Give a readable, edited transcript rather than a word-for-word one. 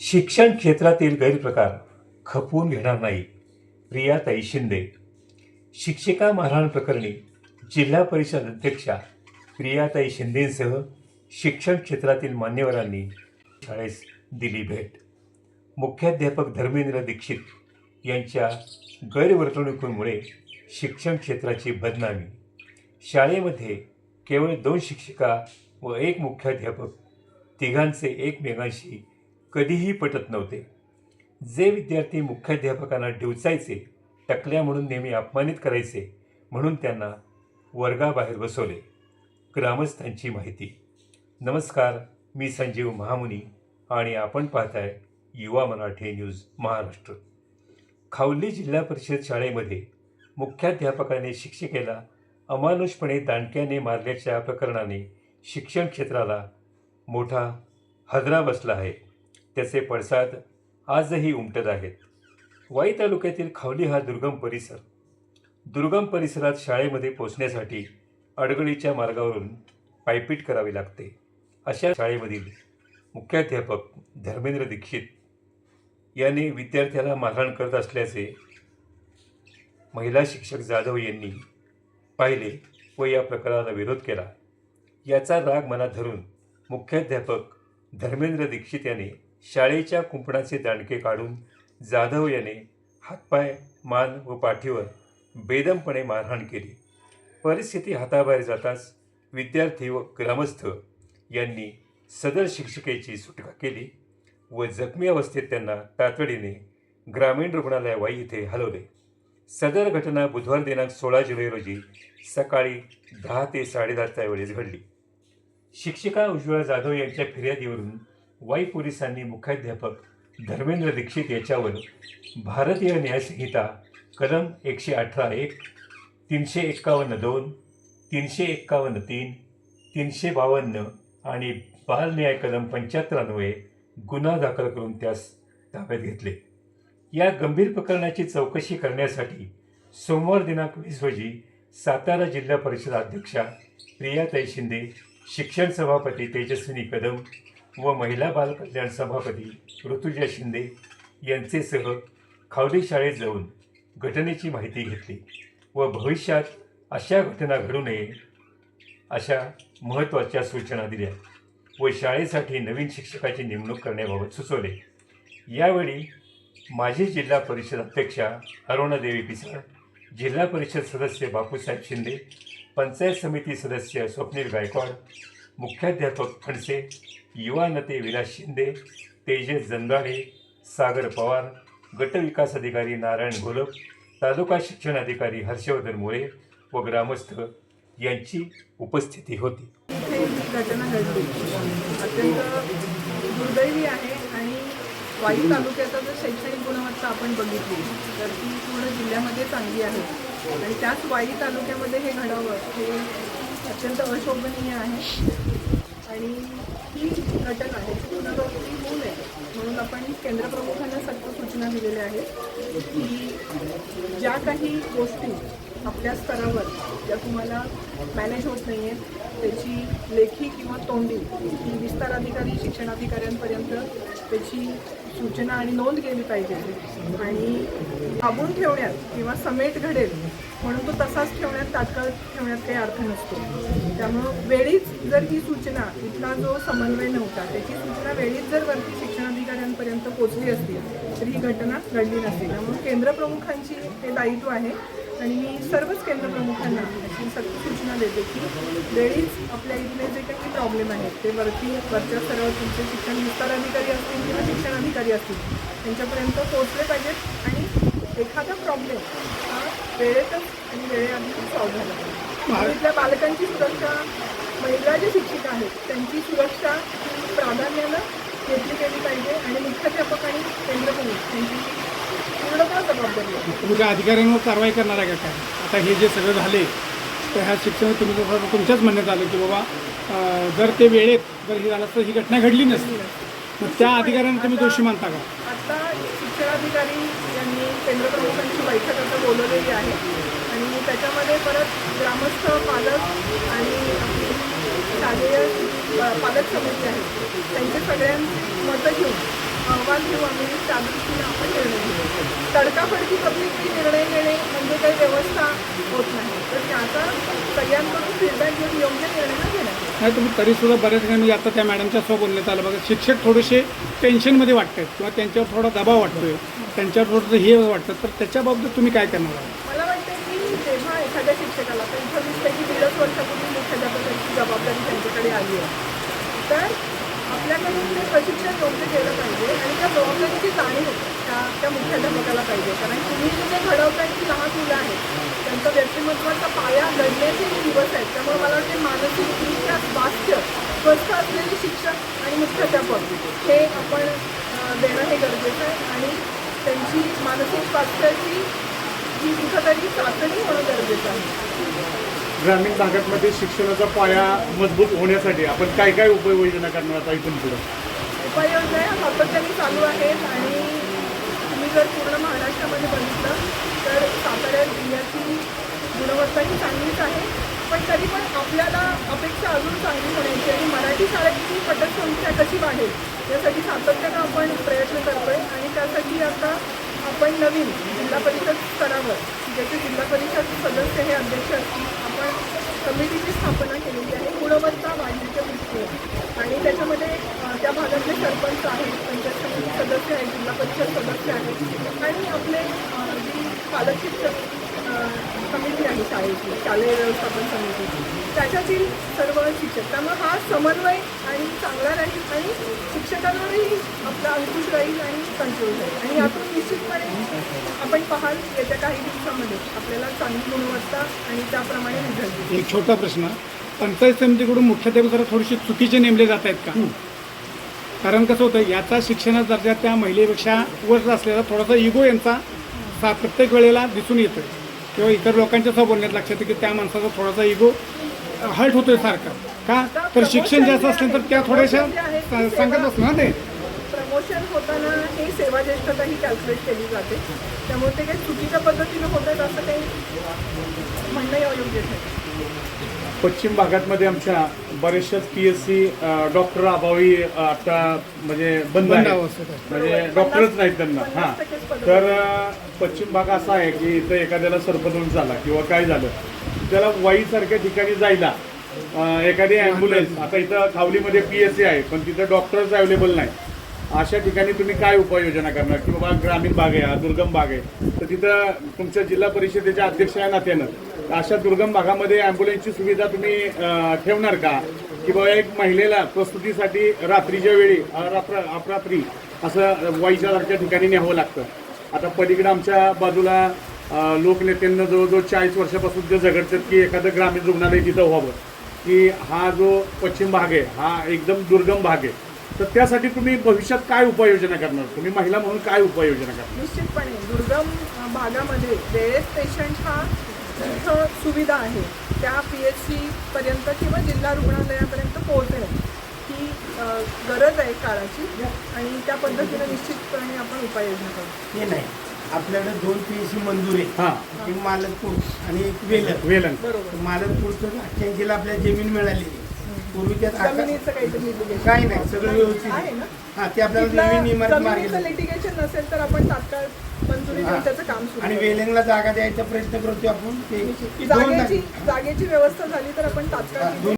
शिक्षण क्षेत्रातील गैरप्रकार खपवून घेणार नाही. प्रियाताई शिंदे. शिक्षिका मारहाण प्रकरणी जिल्हा परिषद अध्यक्षा प्रियाताई शिंदेंसह शिक्षण क्षेत्रातील मान्यवरांनी शाळेस दिली भेट. मुख्याध्यापक धर्मेंद्र दीक्षित यांच्या गैरवर्तणुकीमुळे शिक्षण क्षेत्राची बदनामी. शाळेमध्ये केवळ 2 शिक्षिका व 1 मुख्याध्यापक, तिघांचे एकमेकांशी कधीही पटत नव्हते. जे विद्यार्थी मुख्याध्यापकांना डिवचायचे, टकल्या म्हणून नेहमी अपमानित करायचे, म्हणून त्यांना वर्गाबाहेर बसवले. ग्रामस्थांची माहिती. नमस्कार, मी संजीव महामुनी आणि आपण पाहताय युवा मराठी न्यूज महाराष्ट्र. खावली जिल्हा परिषद शाळेमध्ये मुख्याध्यापकाने शिक्षिकेला अमानुषपणे दांडक्याने मारल्याच्या प्रकरणाने शिक्षण क्षेत्राला मोठा हादरा बसला आहे. त्याचे पडसाद आजही उमटत आहेत. वाई तालुक्यातील खावली हा दुर्गम परिसरात शाळेमध्ये पोहोचण्यासाठी अडगळीच्या मार्गावरून पायपीट करावी लागते. अशा शाळेमधील मुख्याध्यापक धर्मेंद्र दीक्षित याने विद्यार्थ्याला मारहाण करत असल्याचे महिला शिक्षक जाधव यांनी पाहिले व या प्रकाराला विरोध केला. याचा राग मनात धरून मुख्याध्यापक धर्मेंद्र दीक्षित याने शाळेच्या कुंपणाचे दांडके काढून जाधव याने हातपाय, मान व पाठीवर बेदमपणे मारहाण केली. परिस्थिती हाताबाहेर जाताच विद्यार्थी व ग्रामस्थ यांनी सदर शिक्षिकेची सुटका केली व जखमी अवस्थेत त्यांना तातडीने ग्रामीण रुग्णालय वाई येथे हलवले. सदर घटना बुधवार दिनांक 16 जुलै रोजी सकाळी 10 ते 10:30 वेळेस घडली. शिक्षिका उज्ज्वला जाधव यांच्या फिर्यादीवरून वाई पोलिसांनी मुख्याध्यापक धर्मेंद्र दीक्षित याच्यावर भारतीय न्यायसंहिता कलम 118(1), 351(2), 351(3), 352 आणि बाल न्याय कलम 75 अन्वये गुन्हा दाखल करून त्यास ताब्यात घेतले. या गंभीर प्रकरणाची चौकशी करण्यासाठी सोमवार दिनांक 20 रोजी सातारा जिल्हा परिषद अध्यक्षा प्रियाताई शिंदे, शिक्षण सभापती तेजस्विनी कदम व महिला बाल कल्याण सभापती ऋतुजा शिंदे यांचेसह खावली शाळेत जाऊन घटनेची माहिती घेतली व भविष्यात अशा घटना घडू नये अशा महत्त्वाच्या सूचना दिल्या व शाळेसाठी नवीन शिक्षकाची नेमणूक करण्याबाबत सुचवले. यावेळी माजी जिल्हा परिषद अध्यक्षा अरुणादेवी पिसाळ, जिल्हा परिषद सदस्य बापूसाहेब शिंदे, पंचायत समिती सदस्य स्वप्नील गायकवाड, मुख्याध्यापक खडसे, युवा नेते विलास शिंदे, तेजस जंदाडे, सागर पवार, गट विकास अधिकारी नारायण घोलप, तालुका शिक्षण अधिकारी हर्षवर्धन मोरे व ग्रामस्थ यांची उपस्थिती होती. ही घटना घडली अत्यंत दुर्दैवी आहे आणि वाई तालुक्याचा जर शैक्षणिक गुणवत्ता आपण बघितली तर ती पूर्ण जिल्ह्यामध्ये चांगली आहे आणि त्याच वाई तालुक्यामध्ये हे घडावं हे अत्यंत अशोभनीय आहे. आणि ही घटना आहे पुनरावृत्ती होऊ नये म्हणून आपण केंद्रप्रमुखांना सक्त सूचना दिलेल्या आहेत की ज्या काही गोष्टी आपल्या स्तरावर ज्या तुम्हाला मॅनेज होत नाही आहेत त्याची लेखी किंवा तोंडी ही विस्तार अधिकारी शिक्षणाधिकाऱ्यांपर्यंत त्याची सूचना आणि नोंद केली पाहिजे. आणि दाबून ठेवण्यात किंवा समेट घडेल म्हणून तो तसाच ठेवण्यात, तात्काळ ठेवण्यात काही अर्थ नसतो. त्यामुळं वेळीच जर ही सूचना, इथला जो समन्वय नव्हता त्याची सूचना वेळीच जर वरती शिक्षणाधिकाऱ्यांपर्यंत पोचली असती तर ही घटना घडली नसती. त्यामुळे केंद्रप्रमुखांची हे दायित्व आहे आणि मी सर्वच केंद्रप्रमुखांना अशी सक्त सूचना देते की वेळीच आपल्या इथले जे काही प्रॉब्लेम आहेत ते वरच्या स्तरावर तुमचे शिक्षण विस्तार अधिकारी असतील किंवा शिक्षण अधिकारी असतील त्यांच्यापर्यंत पोहोचले पाहिजेत आणि एखादा प्रॉब्लेम हा वेळेतच आणि वेळेआधी सॉल्व्ह झाला पाहिजे. इथल्या बालकांची सुरक्षा, महिला जे शिक्षिका आहेत त्यांची सुरक्षा प्राधान्यानं घेतली गेली पाहिजे आणि मुख्याध्यापक आणि केंद्रप्रमुख यांची पूर्णतः जबाबदारी आहे. तुम्ही काय अधिकाऱ्यांवर कारवाई करणार आहे का काय? आता हे जे सगळं झाले तर ह्या शिक्षण तुमच्याच म्हणण्यात आलं की बाबा जर ते वेळेत जर हे झालं तर ही घटना घडली नसती, मग त्या अधिकाऱ्यांना तुम्ही दोषी मानता का? आता शिक्षणाधिकारी यांनी केंद्रप्रमुखांची बैठक आता बोलवलेली आहे आणि त्याच्यामध्ये परत ग्रामस्थ, पालक आणि शालेय पालक समिती आहे त्यांचे सगळ्यांची मतं घेऊन अहवाल घेऊ आम्ही त्या दृष्टीने आपण निर्णय घेऊ. तडकाफडकी पब्लिकली निर्णय घेणे म्हणजे काही व्यवस्था होत नाही. तर त्याचा सगळ्यांकडून फीडबॅक घेऊन योग्य निर्णय घेण्यात येईल. नाही तुम्ही तरीसुद्धा बऱ्याच ठिकाणी म्हणजे आता त्या मॅडमच्या स्व बोलण्यात आलं बघा, शिक्षक थोडेसे टेन्शनमध्ये वाटतात किंवा त्यांच्यावर थोडा दबाव वाटतोय, त्यांच्यावर थोडंसं हे वाटतं, तर त्याच्याबाबत तुम्ही काय करणार आहात? मला वाटतं की जेव्हा एखाद्या शिक्षकाला तर इथं दिसतं की 1.5 वर्षापूर्वी मुख्याध्यापकाची जबाबदारी त्यांच्याकडे आली आहे, तर आपल्याकडून ते प्रशिक्षण योग्य केलं पाहिजे आणि त्या जबाबदारीची जाणीव त्या मुख्याध्यापकाला पाहिजे. कारण तुम्ही जे घडवताय की लहान मुलं आहेत, त्यांचा व्यक्तिमत्वाचा पाया घडण्याचे हे दिवस आहेत. त्यामुळे मला वाटते मानसिकरित्या स्वास्थ्य स्वस्थ असलेले शिक्षक आणि मुख्याध्यापक हे आपण देणं हे गरजेचं आहे आणि त्यांची मानसिक स्वास्थ्याची ही कुठंतरी चाचणी होणं गरजेचं आहे. ग्रामीण भागामध्ये शिक्षणाचा पाया मजबूत होण्यासाठी आपण काय काय उपाययोजना करणार आता इथून पुढे? उपाययोजना ह्या सातत्याने चालू आहेत आणि तुम्ही जर पूर्ण महाराष्ट्रामध्ये बघितलं तर साताऱ्यात जिल्ह्याची गुणवत्ता ही चांगलीच आहे, पण तरी पण आपल्याला अपेक्षा अजून चांगली होण्याची आणि मराठी शाळेची पटसंख्या कशी वाढेल यासाठी सातत्यानं आपण प्रयत्न करतोय. आणि त्यासाठी आता आपण नवीन जिल्हा परिषद स्तरावर ज्याचे जिल्हा परिषद सदस्य हे अध्यक्ष असतील, आपण कमिटीची स्थापना केलेली आहे गुणवत्ता वाढीच्या दृष्टीने. आणि त्याच्यामध्ये त्या भागातले सरपंच आहेत, पंचायत समिती सदस्य आहेत, जिल्हा परिषद सदस्य आहेत आणि आपले जी पालक शिक्षक समिती आहे शाळेची, शालेय व्यवस्थापन समिती, त्याच्यातील सर्व शिक्षक. त्यामुळे हा समन्वय आणि चांगला राहील आणि शिक्षकांवरही आपला अंकुश राहील आणि कंट्रोल राहील. आणि यातून निश्चितपणे आपण पाहाल येत्या काही दिवसामध्ये आपल्याला चांगली गुणवत्ता आणि त्याप्रमाणे रिझल्ट येईल. एक छोटा प्रश्न, पंचायत समितीकडून मुख्याध्यापक जरा थोडेसे चुकीचे नेमले जात आहेत का? कारण कसं होतं, याचा शिक्षणाचा दर्जा त्या महिलेपेक्षा वर असलेला थोडासा इगो यांचा प्रत्येक वेळेला दिसून येतो किंवा इतर लोकांच्या सह बोलण्यात लक्षात येतं की त्या माणसाचा थोडासा इगो हर्ट होतोय सारखा का, तर शिक्षण जास्त असलं तर त्या थोड्याशा सांगत असतं ना ते. प्रमोशन होताना ही सेवा ज्येष्ठता ही कॅल्क्युलेट केली जाते, त्यामुळे ते काही चुकीच्या पद्धतीनं होत आहेत असं काही म्हणणं योग्य नाही. पश्चिम भागामध्ये आमच्या बरेचशाच PSC डॉक्टर अभावी आता म्हणजे बंद आहे, म्हणजे डॉक्टरच नाहीत त्यांना. हां, तर पश्चिम भाग असा आहे की इथं एखाद्याला सर्पदंश झाला किंवा काय झालं, त्याला वाईसारख्या ठिकाणी जायला एखादी ॲम्ब्युलन्स, आता इथं खावलीमध्ये PSC आहे पण तिथं डॉक्टर्स अवेलेबल नाही. अशा ठिकाणी तुम्ही काय उपाययोजना करणार की बाबा ग्रामीण भाग आहे, हा दुर्गम भाग आहे, तर तिथं तुमच्या जिल्हा परिषदेच्या अध्यक्ष या नात्यानं अशा दुर्गम भागामध्ये ॲम्ब्युलन्सची सुविधा तुम्ही ठेवणार का? की बाबा एक महिलेला प्रस्तुतीसाठी रात्रीच्या वेळी अपरात्री असं वाईच्यासारख्या ठिकाणी न्यावं लागतं. आता पलीकडे आमच्या बाजूला लोकनेत्यांना जवळजवळ 40 वर्षापासून ते झगडतात की एखादं ग्रामीण रुग्णालय तिथं व्हावं, की हा जो पश्चिम भाग आहे हा एकदम दुर्गम भाग आहे. तर त्यासाठी तुम्ही भविष्यात काय उपाययोजना करणार? तुम्ही महिला म्हणून काय उपाययोजना करणार? निश्चितपणे दुर्गम भागामध्ये वेळेत पेशंट हा जिथं सुविधा आहे त्या PSC पर्यंत किंवा जिल्हा रुग्णालयापर्यंत पोहोचणे ही गरज आहे काळाची आणि त्या पद्धतीने निश्चितपणे आपण उपाययोजना करू. हे नाही, आपल्याकडे 2 PSC मंजूर आहे. हां, एक मालकपूर आणि एक वेलन. बरोबर. मालकपूरचं 88ला आपल्याला जमीन मिळाली. पूर्वी त्यात जमिनीचं काहीतरी litigation काही नाही, सगळं व्यवस्थित आहे ना. हां, ते आपल्याला नवीन इमारत मार्गी जमिनीचं लिटिगेशन नसेल तर आपण तात्काळ मंजुरी देऊन त्याचं काम सुरू आणि करू. वेलिंगला जागा द्यायचा प्रयत्न करतो आपण. ते 2 जागेची व्यवस्था झाली तर आपण तात्काळ